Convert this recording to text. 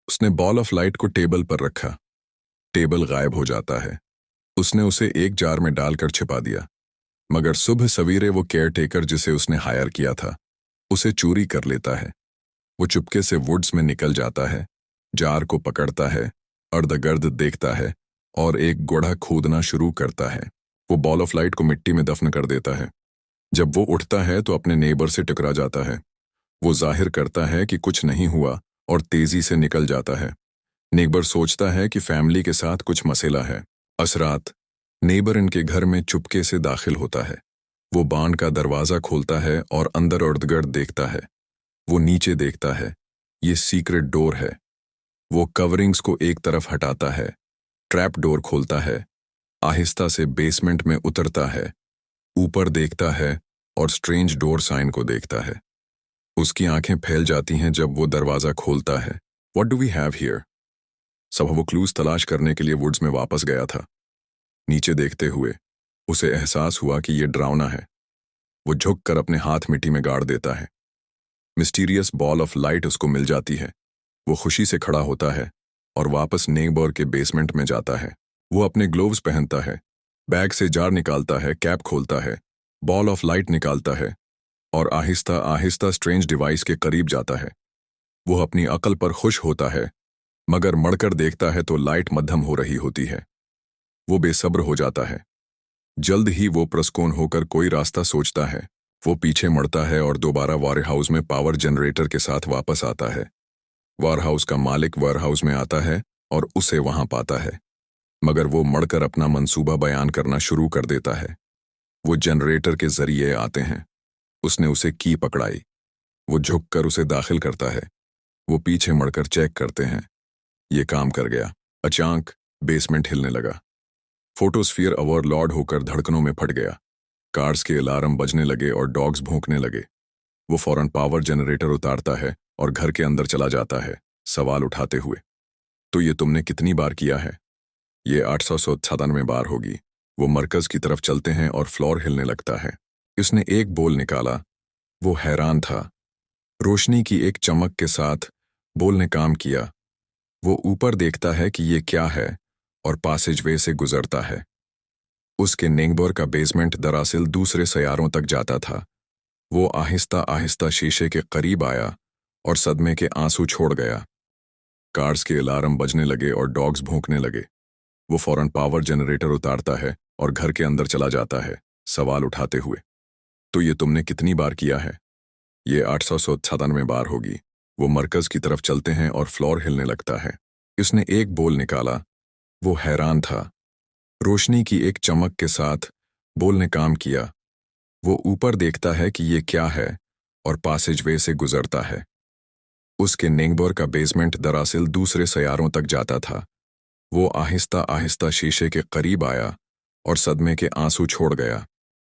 उसने ball of light को table पर रखा। टेबल गायब हो जाता है। उसने उसे एक जार में डालकर छिपा दिया, मगर सुबह सवेरे वो केयरटेकर जिसे उसने हायर किया था उसे चोरी कर लेता है। वो चुपके से वुड्स में निकल जाता है, जार को पकड़ता है, अर्धगर्द देखता है और एक गोढ़ा खोदना शुरू करता है। वो बॉल ऑफ लाइट को मिट्टी में दफन कर देता है। जब वो उठता है तो अपने नेबर से टकरा जाता है। वो जाहिर करता है कि कुछ नहीं हुआ और तेजी से निकल जाता है। नेबर सोचता है कि फैमिली के साथ कुछ मसला है। असरात नेबर इनके घर में चुपके से दाखिल होता है। वो बाण का दरवाज़ा खोलता है और अंदर इर्द-गिर्द देखता है। वो नीचे देखता है, ये सीक्रेट डोर है। वो कवरिंग्स को एक तरफ हटाता है, ट्रैप डोर खोलता है, आहिस्ता से बेसमेंट में उतरता है, ऊपर देखता है और स्ट्रेंज डोर साइन को देखता है। उसकी आंखें फैल जाती हैं जब वो दरवाज़ा खोलता है। What do we have here? सुबह वो क्लूज तलाश करने के लिए वुड्स में वापस गया था। नीचे देखते हुए उसे एहसास हुआ कि ये डरावना है। वो झुक कर अपने हाथ मिट्टी में गाड़ देता है। मिस्टीरियस बॉल ऑफ लाइट उसको मिल जाती है। वो खुशी से खड़ा होता है और वापस नेबर के बेसमेंट में जाता है। वो अपने ग्लोव्स पहनता है, बैग से जार निकालता है, कैप खोलता है, बॉल ऑफ लाइट निकालता है और आहिस्ता आहिस्ता स्ट्रेंज डिवाइस के करीब जाता है। वो अपनी अकल पर खुश होता है, मगर मड़कर देखता है तो लाइट मध्यम हो रही होती है। वो बेसब्र हो जाता है। जल्द ही वो प्रस्कोन होकर कोई रास्ता सोचता है। वो पीछे मुड़ता है और दोबारा वेयरहाउस में पावर जनरेटर के साथ वापस आता है। वेयरहाउस का मालिक वेयरहाउस में आता है और उसे वहां पाता है, मगर वो मड़कर अपना मंसूबा बयान करना शुरू कर देता है। वो जनरेटर के जरिए आते हैं। उसने उसे की पकड़ाई। वो झुककर उसे दाखिल करता है। वो पीछे मुड़कर चेक करते हैं। ये काम कर गया। अचानक बेसमेंट हिलने लगा। फोटोस्फीयर ओवरलोड होकर धड़कनों में फट गया। कार्स के अलार्म बजने लगे और डॉग्स भौंकने लगे। वो फौरन पावर जनरेटर उतारता है और घर के अंदर चला जाता है, सवाल उठाते हुए। तो ये तुमने कितनी बार किया है? ये 897 बार होगी। वो मरकज की तरफ चलते हैं और फ्लोर हिलने लगता है। उसने एक बोल निकाला। वो हैरान था। रोशनी की एक चमक के साथ बोल ने काम किया। वो ऊपर देखता है कि ये क्या है और पासेजवे से गुजरता है। उसके नेंगबोर का बेसमेंट दरअसल दूसरे सयारों तक जाता था। वो आहिस्ता आहिस्ता शीशे के करीब आया और सदमे के आंसू छोड़ गया। कार्स के अलार्म बजने लगे और डॉग्स भौंकने लगे। वो फौरन पावर जनरेटर उतारता है और घर के अंदर चला जाता है, सवाल उठाते हुए। तो ये तुमने कितनी बार किया है? ये 897 बार होगी। वो मरकज की तरफ चलते हैं और फ्लोर हिलने लगता है। उसने एक बोल निकाला। वो हैरान था। रोशनी की एक चमक के साथ बोल ने काम किया। वो ऊपर देखता है कि ये क्या है और पासेजवे से गुजरता है। उसके नेंगबोर का बेसमेंट दरअसल दूसरे सयारों तक जाता था। वो आहिस्ता आहिस्ता शीशे के करीब आया और सदमे के आंसू छोड़ गया।